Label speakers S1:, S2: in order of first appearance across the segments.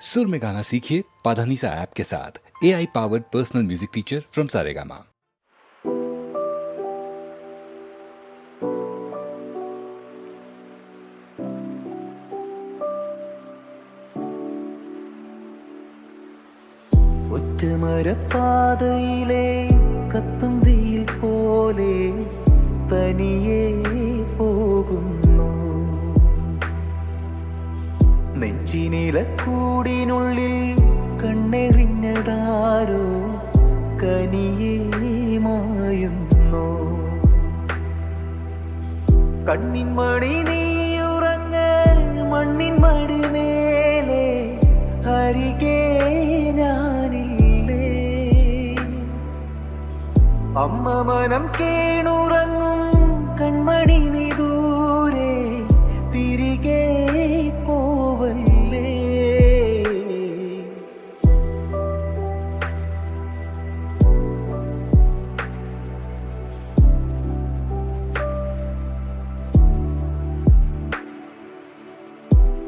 S1: सुर में गाना सीखिए पाधानीसा ऐप के साथ। AI powered personal music teacher from Saregama.
S2: ഒറ്റമരപ്പാതയിലെ കത്തും വെയിൽ പോലെ തനിയെ പോകുന്നു. നെഞ്ചിനിലക്കൂടിനുള്ളിൽ കണ്ണെറിഞ്ഞതാരോ കനിയെ മായുന്നു. കണ്ണിൻ മണി നീയുറങ്ങ മണ്ണിൻ മടിമേലെ അരികെ ഞാനില്ലേ. അമ്മ മനം കേണുറങ്ങും കൺമണി നീ ദൂരെ തിരികെ പോവല്ലേ.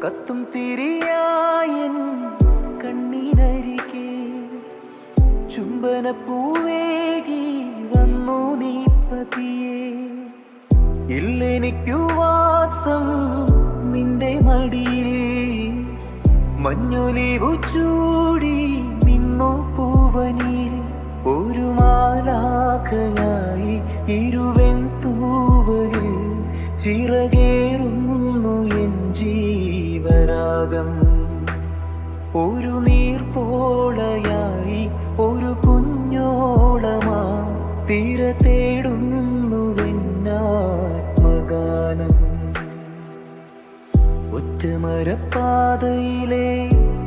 S2: കത്തും തിരിയായൻ കണ്ണിനരികെ ചുംബനപ്പൂവേകി വന്നു നീ പതിയെ. ഇല്ലെനിക്കു വാസം നിന്റെ മടിയിൽ മഞ്ഞൊലിവു ചൂടി നിന്നു പൂവനിൽ. ഒരു മാലാഖയായി ഇരുവൻ തൂവലിൽ ചിറകേറുന്നു എൻ ജീവരാഗം. ഒരു നീർപ്പോളയായി ഒരു കുഞ്ഞോളമാ തീര തേടുന്നുവെന്നാത്മഗാനം. ഒറ്റമരപ്പാതയിലെ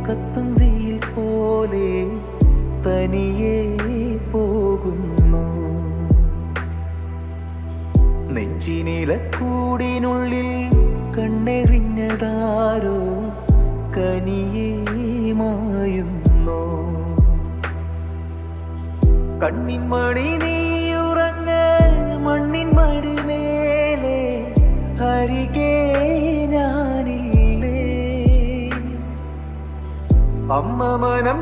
S2: കത്തും വെയിൽ പോലെ തനിയെ പോകുന്നു. നെഞ്ചിനിലക്കൂടിനുള്ളിൽ കണ്ണെറിഞ്ഞതാരോ കനിയെ മായുന്നു. കണ്ണിൻ മണി നീയുറങ്ങ മണ്ണിൻ മടിമേലെ അരികെ ഞാനില്ലേ. അമ്മ മനം